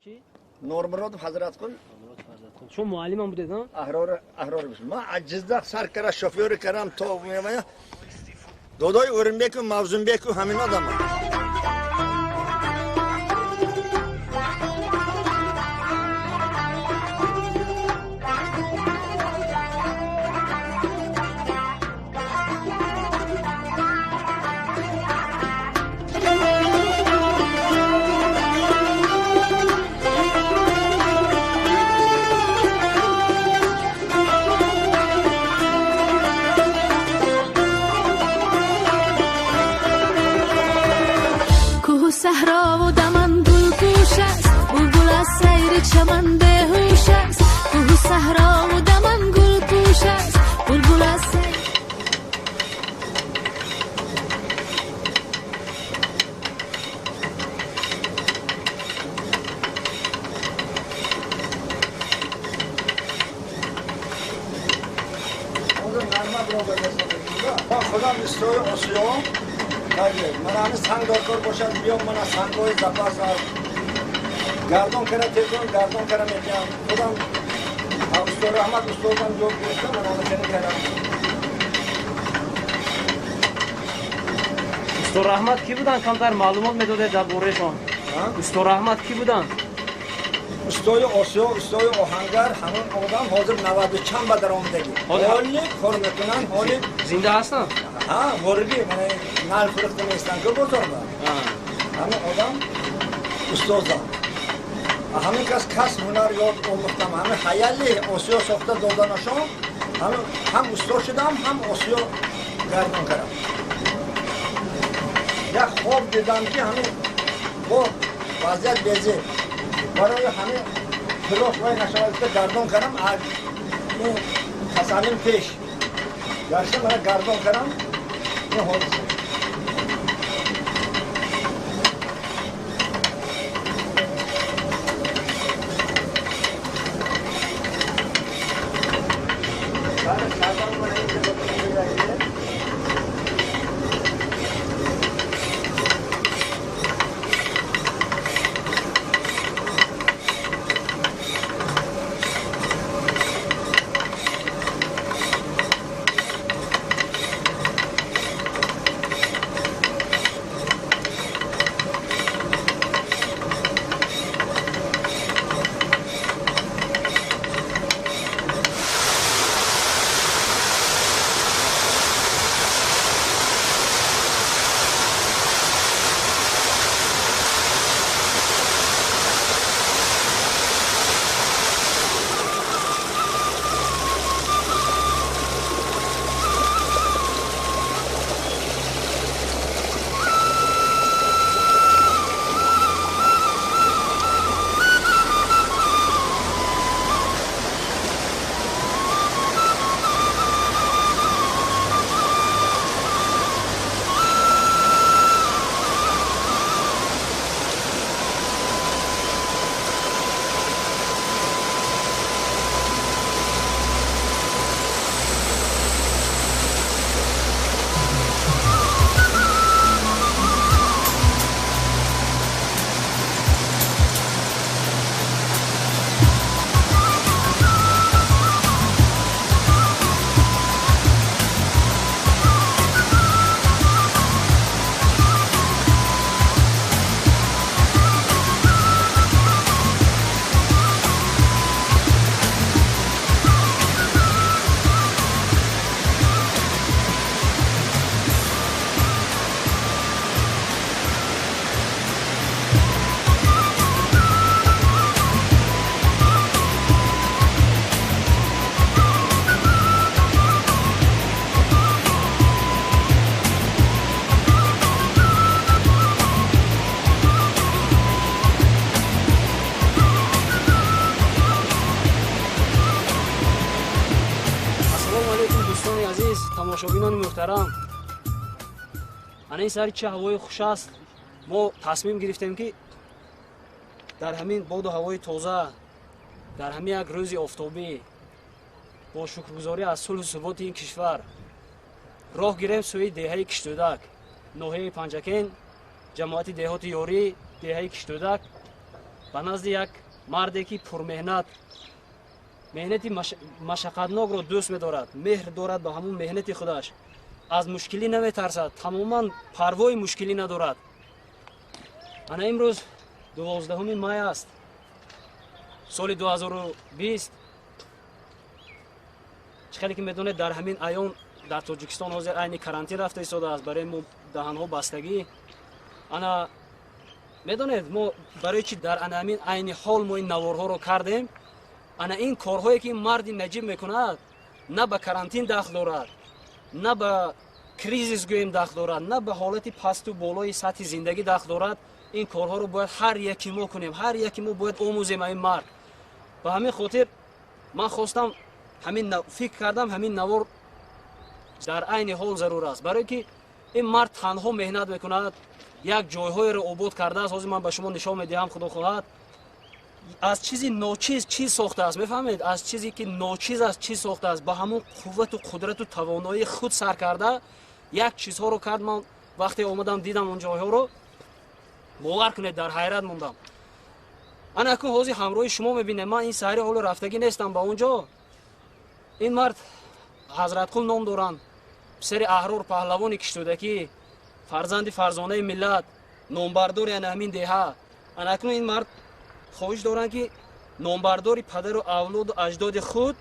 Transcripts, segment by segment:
چی؟ نورمرود حضرت کن شما معلم هم بودید ها؟ احرار بشم ما عجزده سر کرا شوفیوری کردم تو میمایا دودای اورنبیک و موزنبیک و همین آدم صحرا و دمن گل پوش است بلبل از سیر چمن بهوش است کوه صحرا و دمن گل پوش است بلبل از سیر خدا مستوی آسیا من همه سنگ دارکار باشد بیام من از سنگای زپاس گردان کرده تکران گردان کرده میگم خودم استاد احمد استادم جواب گرفتم من همه کنی کردم استاد احمد کی بودن؟ کمتر معلومات میداده در بارهشان. استاد احمد کی بودن؟ استاد آسیا استاد آهنگر همون آدم حاضر 90 چند به در آمدگی حالی کار میکنن حالی زنده هستن؟ ها ورگی من نال فرخته نیستن که بزرگه همه آدم استاد همه کس هنر یاد آموختم همه خیالی آسیا ساخته دادنشان هم استاد شدم هم آسیا گردان کردم یک خواب دیدم که همه با وضعیت بیزه برای همه پلاس وای نشود که گردان کردم از این تصمیم پیش گرشته من گردان کردم این حادثه تماشابینان محترم این سری چه هوای خوش است ما تصمیم گرفتیم که در همین باد و هوای تازه در همین یک روز آفتابی با شکرگزاری از صلح و ثبات این کشور راه گیریم سوی دهه کشتودک ناحیه پنجکین جماعت دهات یاری دهه کشتودک ба назди як марде ки пурмеҳнат меҳнати машаққатнокро дӯст медорад, меҳр дорад ба ҳамон меҳнати худаш, аз мушкилӣ наметарсад, тамоман парвои мушкилӣ надорад. ана имрӯз 12 май аст, соли 2020. чӣ хеле ки медонед дар ҳамин айён дар Тоҷикистон ҳозир айни карантин рафта истодааст барои мо даҳанҳо бастагӣ. ана медонед мо барои чи дар ана ҳамин айни ҳол мо ин наворҳоро кардем. ана ин корҳое ки марди наҷиб мекунад на ба карантин дахл дорад, на ба кризис гӯем дахл дорад, на ба ҳолати пасту болои сатҳи зиндагӣ дахл дорад. ин корҳоро бояд ҳар яки мо кунем, ҳар яки мо бояд омӯзем ин мард. ба ҳамин хотир ман хостам фикр кардам ҳамин навор дар айни ҳол зарур аст, барое ки ин мард танҳо меҳнат мекунад, як ҷойҳоеро обод кардааст. ҳозир ман ба шумо нишон медиҳам, худо хоҳад. аз чизи ночиз чиз сохтааст, мефаҳмед? аз чизе ки ночиз аст чиз сохтааст, ба ҳамон қуввату қудрату тавоноии худ сар карда як чизҳоро кард. ман вақте омадам дидам он ҷойҳоро, бовар кунед, дар ҳайрат мондам. ана акун ҳозир ҳамроҳи шумо мебинем, ман ин саҳри ҳоло рафтагӣ нестам ба он ҷо. ин мард ҳазратқул ном доранд, писари аҳрор паҳлавони киштодакӣ, фарзанди фарзонаи миллат, номбардори ана ҳамин деҳа. ана акун ин мард хоҳиш доранд ки номбардори падару авлоду аҷдоди худ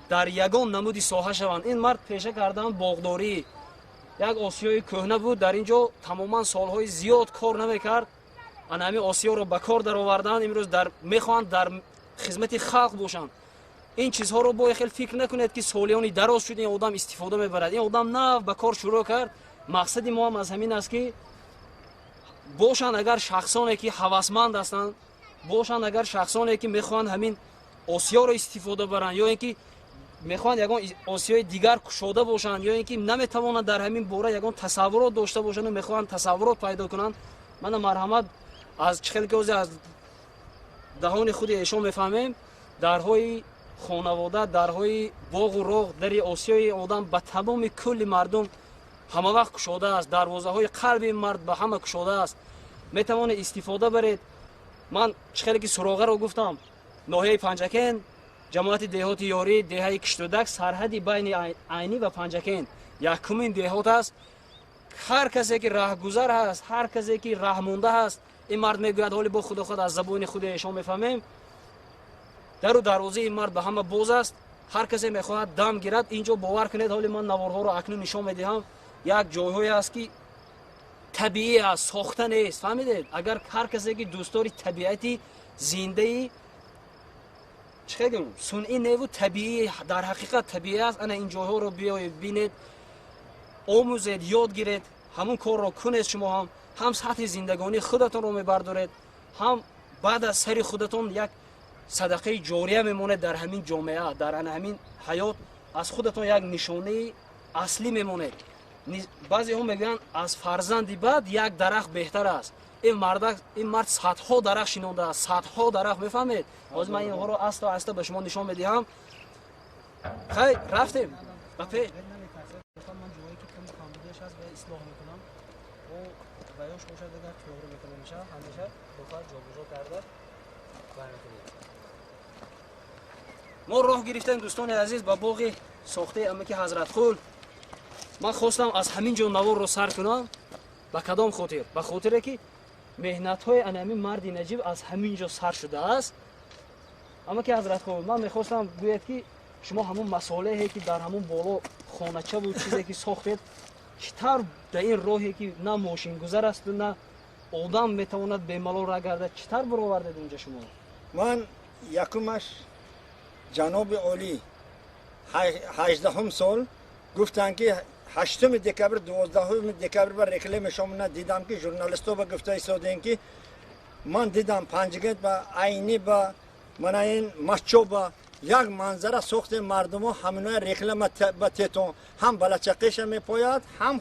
дар ягон намуди соҳа шаванд. ин мард пеша кардаанд боғдорӣ, як осиёи кӯҳна буд, дар ин ҷо тамоман солҳои зиёд кор намекард. ана ҳамин осиёро ба кор даровардаанд, имрӯз мехоҳанд дар хизмати халқ бошанд. ин чизҳоро бояд хеле фикр накунед ки солиёни дароз шуд ин одам истифода мебарад. ин одам нав ба кор шурӯъ кард. мақсади мо ҳам аз ҳамин аст ки бошанд агар шахсоне ки ҳавасманд ҳастанд, бошанд агар шахсоне ки мехоҳанд ҳамин осиёро истифода баранд, ё ин ки мехоҳанд ягон осиёи дигар кушода бошанд, ё ин ки наметавонанд дар ҳамин бора ягон тасаввурот дошта бошанду мехоҳанд тасаввурот пайдо кунанд. мана марҳамат аз чӣ хеле ки ҳозир аз даҳони худи эшон мефаҳмем, дарҳои хонавода, дарҳои боғу роғ, дари осиёи одам ба тамоми кулли мардум ҳамавақт кушода аст. дарвозаҳои қалби мард ба ҳама кушода аст. метавонед истифода баред. ман чӣ хеле ки суроғаро гуфтам, ноҳияи Панҷакен, ҷамоати деҳоти ёрӣ, деҳаи Киштодак, сарҳади байни Айнӣ ва Панҷакен якумин деҳот аст. ҳар касе ки раҳгузар ҳаст, ҳар касе ки раҳмонда ҳаст, ин мард мегӯяд ҳоли бо худо худ аз забони худи эшон мефаҳмем. дару дарвозаи ин мард ба ҳама боз аст. ҳар касе мехоҳад дам гирад. ин ҷо бовар кунед, ҳоли ман наворҳоро акнун нишон медиҳам, як ҷойҳое аст ки табиӣ аст, сохта нест. фаҳмидед? агар ҳар касе ки дӯстдори табиати зиндаи сунъӣ неву табиӣ, дар ҳақиқат табиӣ аст, ана ин ҷойҳоро биёед бинед, омӯзед, ёд гиред, ҳамон корро кунед. шумо ҳам сатҳи зиндагонии худатонро мебардоред, ҳам баъд аз сари худатон як садақаи ҷория мемонед дар ҳамин ҷомеа, дар ана ҳамин ҳаёт. аз худатон як нишонаи аслӣ мемонед. баъзеҳо мегӯянд аз фарзанди бад як дарахт беҳтар аст. ин мард садҳо дарахт шинондааст, садҳо дарахт, мефаҳмед? ҳозир ман инҳоро аста аста ба шумо нишон медиҳам. хай рафтем ба пеш. ман ҷойе ки ками камбудиаш аст ва ислоҳ мекунам. ваёш бошад агар тоғри мекунем меша, ҳамеша бохад ҷобуҷо карда бармекунем. мо роҳ гирифтем дӯстони азиз ба боғи сохтаи амаки Ҳазратқул. ман хостам аз ҳамин ҷо наворро сар кунам. ба кадом хотир? ба хотире ки меҳнатҳои анамин марди наҷиб аз ҳамин ҷо сар шудааст. амаки Ҳазратқул, ман мехостам гӯед ки шумо ҳамон масолеҳе ки дар ҳамон боло хоначаву чизе ки сохтед, чӣ тавр дар ин роҳе ки на мошингузар асту на одам метавонад бемалол ра гардад, чӣ тавр баровардед онҷа шумо? ман якумаш ҷаноби олӣ 18 сол гуфтанд ки 8 декабр 12 декабр ба рекламе шомона дидам ки журналистҳо ба гуфта истодем ки ман дидам Панҷагет ба Айнӣ ба мана ин Мачоба як манзара сохте мардумо ҳаминоя реклама ба тетон ҳам балачақеша мепояд, ҳам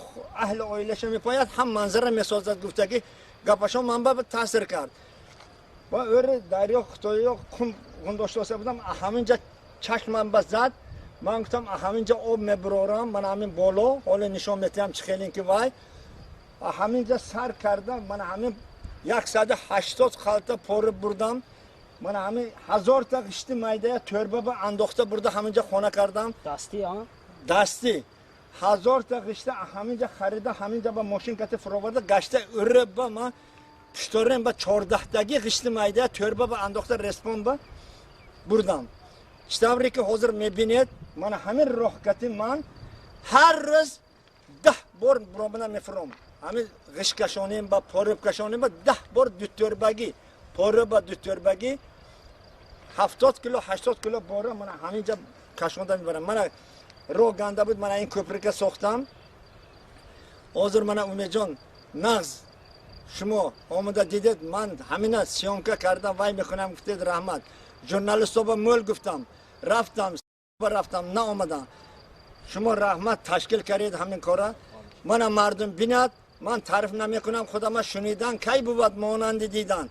аҳли оилаша мепояд, ҳам манзара месозад. гуфта ки гапашон манба таъсир кард. ба ӯри дарё хитоиё гундоштоса будам, ҳаминҷа чашмам ба зад. ман гуфтам ҳаминҷа об мебурорам, мана ҳамин боло ҳоле нишон метиҳам чӣ хелин ки вай ҳаминҷа сар карда, мана ҳамин 180 xalta pori burdam. Mana hami 1000 ta g'ishti maydaya to'rba ba andoqda burada haminja xona kardam. Dasti ha? Dasti 1000 ta g'ishti haminja xarida haminja ba moshin kati frovarda gashta urba ma pushtoren ba 14 dagi g'ishti maydaya to'rba ba andoqda respon ba burdam. İşte ki hozir mebinet mana hamin rohkati man har roz 10 bor bromana mefrom. Hami g'ish kashonim ba porib kashonim ba 10 bor dutorbagi pori ba dutorbagi 70 kilo 80 kilo bora mana haminja kashonda mibaram. Mana roh ganda bud mana in ko'prikka so'xtam. Hozir mana Umejon nagz shimo omada dided man hamina syomka kardam vay mekhunam gufted rahmat. Jurnalistova mo'l guftam. Raftam na omadan. Shimo rahmat tashkil karid hamin kora. Mana mardum binat man ta'rif namikunam xudama shunidan kay buvvat monandi didan.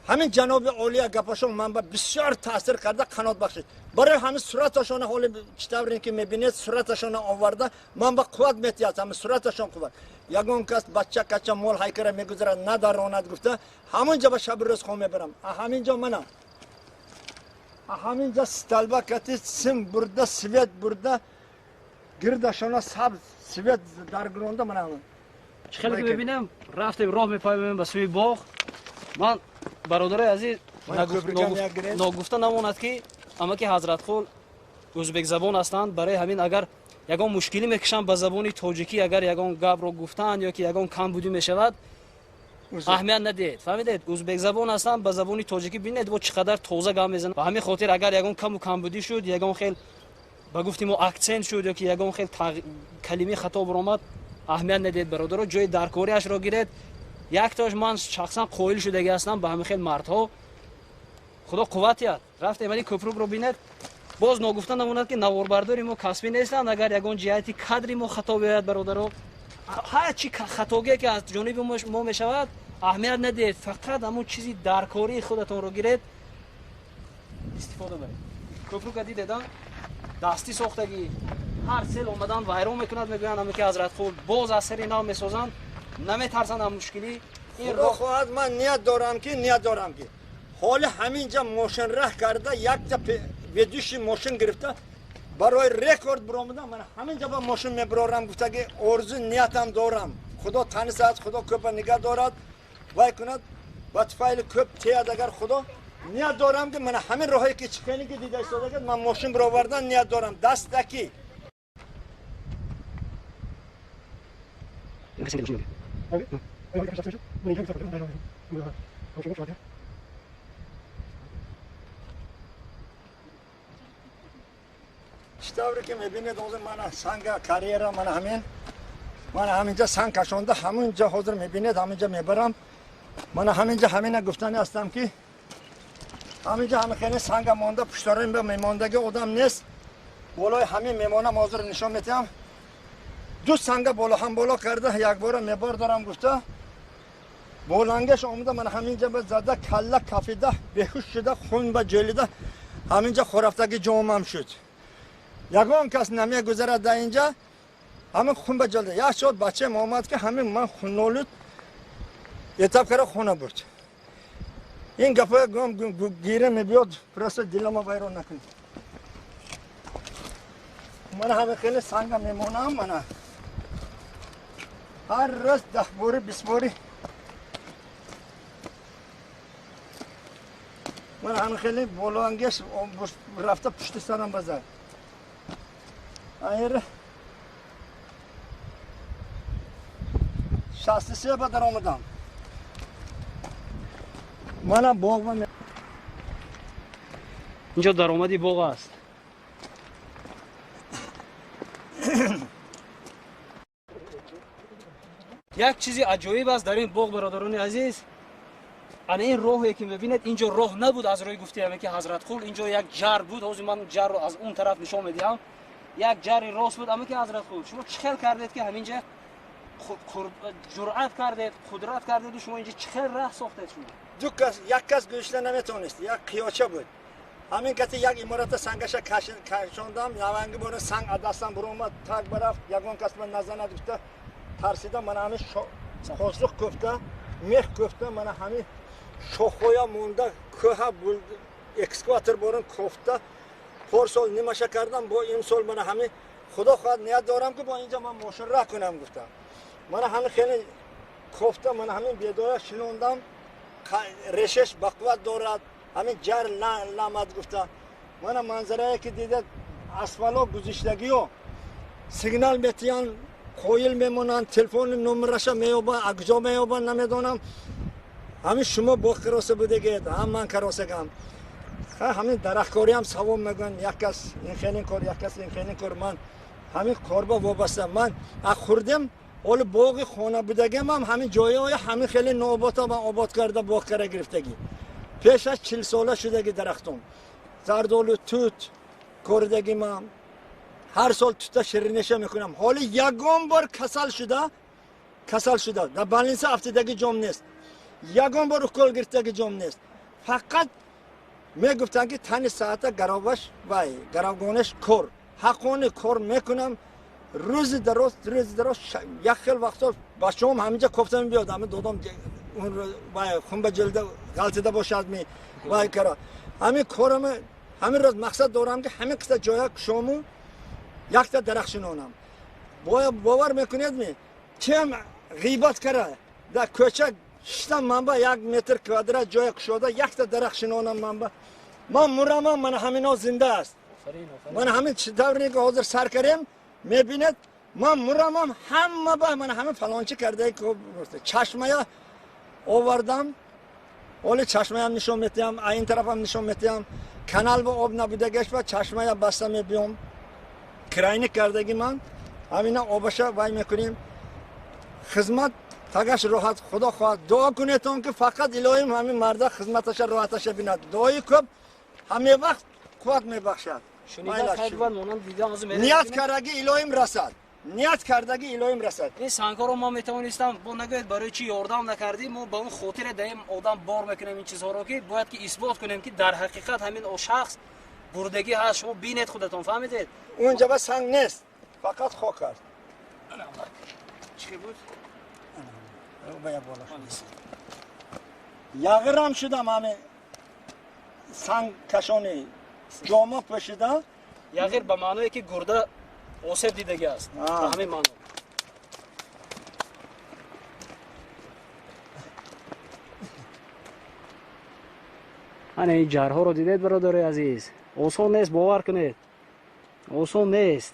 Hamin janobi oliya gapashon man ba bisyor ta'sir karda qanot baxshid. Baray hamin suratashona holi kitavrinki mebinet suratashona ovarda man ba quvvat metyat hamin suratashon quvvat. Yagon kas bachcha kacha mol haykara meguzara nadaronat gufta hamin jaba shabroz xome beram. Hamin mana haminja stalba kati sim burada svet burada girdashona sab svet dargronda mana خیلی که ببینم رفتیم راه میپاییم به سوی باغ من برادرای عزیز نگفته نماند که اما که حضرت خال ازبک زبان هستند برای همین اگر یگان مشکلی میکشن به زبان تاجیکی اگر یگان گپ رو گفتن یا که یگان کم بودی میشود اهمیت ندید فهمیدید ازبک زبان هستند به زبان تاجیکی ببینید و چقدر تازه گپ میزنن به همین خاطر اگر یگان کم بودی شد یگان خیلی با گفتیم اکسنت شد یا که یگان خیلی کلمه خطا برآمد اهمیت ندید برادرها جای درکاریش را گیرید یک تاش من شخصا قائل شده هستم به همین خیلی مردها خدا قوت یاد رفتیم ولی کوپروک رو ببینید باز نگفتن نموند که نواربرداری ما کسبی نیستند اگر یگان جهتی کادری ما خطا بیاید برادرها هر چی خطاگی که از جانب ما میشود اهمیت ندید فقط همون چیزی درکاری خودتون رو گیرید استفاده برید کوپروک دیدید دستی ساختگی هر سال اومدن وایران میکنند میگویند همه که حضرت خود باز اثر اینا میسازند نمیترسند هم مشکلی این رو خواهد من نیت دارم که حال همینجا ماشین راه کرده یک تا ویدیوش ماشین گرفته برای رکورد برآمدم من همینجا با ماشین میبرارم گفته که آرزو نیتم دارم خدا تنیس است خدا کوپ نگه دارد وای کند با تفایل کوپ تیاد اگر خدا نیت دارم که من همین راهی که چکنی که دیده ایستاده من ماشین برآوردن نیت دارم دست دکی İşte که میبینید حاضر من سنگ کاریرا من همینجا سنگ کشونده همینجا حاضر میبینید همینجا میبرم من همینجا همینه گفتنی هستم که همینجا همه خیلی سنگ مانده پشتاریم به میماندگی آدم نیست بالای همین میمانم حاضر نشان میتیم دو سنگ بالا هم بالا کرده یک بار میبار دارم گفته بولانگش آمده من همینجا به زده کله کفیده بهوش شده خون به جلیده همینجا خورفتگی جامم شد یگان کس نمیه گذرد در اینجا همین خون به جلیده یک شد بچه محمد که همین من خونولود یتاب کرده خونه برد این گفه گم گیره میبیاد پرست دیلما ویران نکنی من همه خیلی سنگ میمونم من هر روز 10 بوری 20 بوری من همه خیلی بولانگش رفته پشت سرم بزد ایر 63 به در آمدم من باغ اینجا درآمدی باغ است یک چیزی عجایب است در این باغ برادران عزیز انا این راهی که میبینید اینجا راه نبود از روی گفته همه که حضرت خول اینجا یک جر بود حاضر من جر رو از اون طرف نشون میدم یک جری راست بود اما که حضرت خول شما چخل کردید که همینجا جرأت کردید قدرت کردید شما اینجا چخل راه ساختید شما یک کس گوشته نمیتونست یک قیاچه بود همین که یک امارت سنگش کشوندم نوانگی باره سنگ دستم برآمد تک برفت یگان کس من نزند گفته ترسیدم من همین خسرو گفته meh köfte mana hami shoxoya monda koha buldi ekskavator borun kofta porsol nimasha kardam bo imsol mana hami xudo xohlad niyat دارم که با اینجا من ماشین راه کنم گفتم من همین خیلی کوفته من همین بیدار شنوندم رشش بقوت دارد همین جر لامد گفتم من منظره که دیده اسفالو گذشتگی و سیگنال میتیان کویل میمونن تلفن نمرش میوبا اگجا میوبا نمیدونم همین شما با کراسه بودگید هم من کراسه گم همین درختکاری هم ثواب میگن یک کس این خیلی کار یک کس این خیلی کار من همین کاربا وابسته من خوردم اول باغ خانه بودگیم هم همین جایای همین خیلی نوباتا من آباد کرده باغ کرده گرفتگی پیش از 40 ساله شدگی درختم زردالو توت کردگیم هم هر سال توتا شیرینیشه میکنم حالا یگان بار کسل شده در بالینس هفتگی جام نیست یگان بار کل گرفتگی جام نیست فقط میگفتن که تن ساعت گراوش وای گراوگانش کار حقانه کار میکنم روز دراز یک خیل وقتا بچه‌ام همینجا کوفتم بیاد همه دادم اون وای خون به جلد غلطیده باشد می وای کرا همین کارم همین روز مقصد دارم که همین قصه جای شامو یک تا درخشنونم باور میکنید می چم غیبت کرده در کوچه شتم منبع 1 متر کوادرات جای شده یک تا درخشنونم منبع من مرام من همینا زنده است من همین دوری که حاضر سر کردم میبینید من مرامم همه با من همه فلانچی کرده که چشمه آوردم اولی چشمه هم نشون میتیم این طرف هم نشون میتیم کانال با آب نبودگش و چشمه بسته میبیم کراینی کردگی من همینا آبشه وای میکنیم خدمت تاگش راحت خدا خواهد دعا کنیتون که فقط الهیم همین مرد خدمتش راحتش بیند دعای کب همه وقت قوت میبخشد نیت کردگی الهیم رسد نیت کردگی الهیم رسد این سنگا رو ما میتوانستم با نگوید برای چی یاردم نکردیم ما با اون خاطر دایم آدم بار میکنیم این چیزها رو که باید که اثبات کنیم که در حقیقت همین او شخص بردگی هست شما بینید خودتون فهمیدید اونجا با سنگ نیست فقط خاک است چی بود یغرم شدم همه سنگ کشانی جامه پوشیدم یغیر به معنی که گرده آسیب دیدگی است به همین معنی این جرها رو دیدید برادر عزیز آسان نیست باور کنید آسان نیست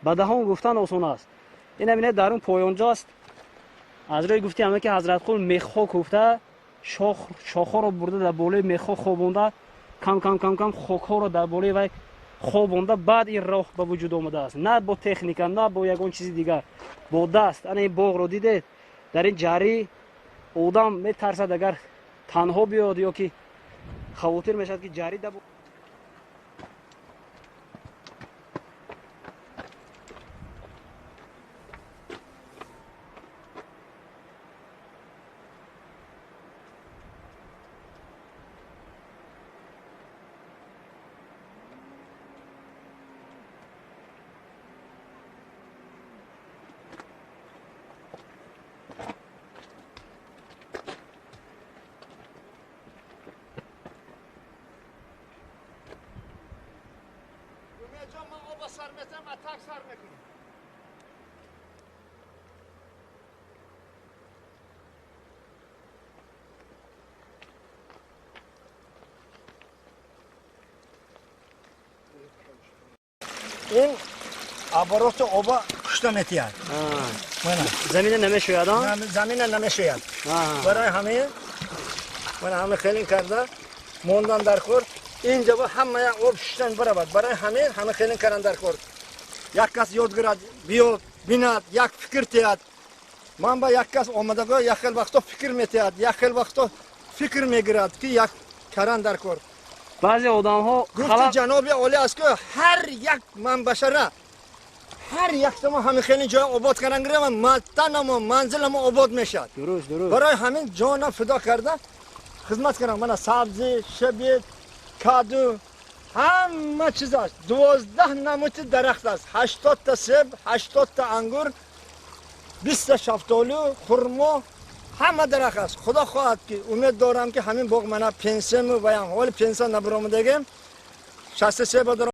به دهان گفتن آسان است این همینه در اون پایانجا است از روی گفتی همه که حضرت خود میخا کوفته شاخه رو برده در بالای میخا خوابونده کم خاک ها رو در بالای وی خوابونده بعد این راه به وجود آمده است نه با تکنیک نه با یگان چیزی دیگر با دست این باغ رو دیدید در این جری آدم میترسد اگر تنها بیاد یا که خواطر میشد که جری در سر میتم اتاک سر میکنم این عبارات آبا کشته میتید زمین نمیشوید زمین نمیشوید برای همه من همه خیلی کرده موندن در خورد اینجا با همه آب شدن برای همه خیلی کردن در خورد یک کس یاد گیرد بیاد بیند یک فکر تید من با یک کس آمدگاه یک خیل وقتا فکر میتید یک خیل وقتا فکر میگیرد که یک کردن در خورد بعضی آدم ها گفت جناب عالی است که هر یک من بشره هر یک ما همه خیلی جای آباد کردن گیرم متن ما منزل ما آباد میشد درست برای همین جان فدا کرده خدمت کردم من سبزی شبیه کادو همه چیز است 12 نموت درخت است 80 تا سیب 80 تا انگور 20 تا شفتالو خرما همه درخت است. خدا خواهد که امید دارم که همین باغ من پنسیون و بیام. ولی پنسیون نبرم دیگه 63 با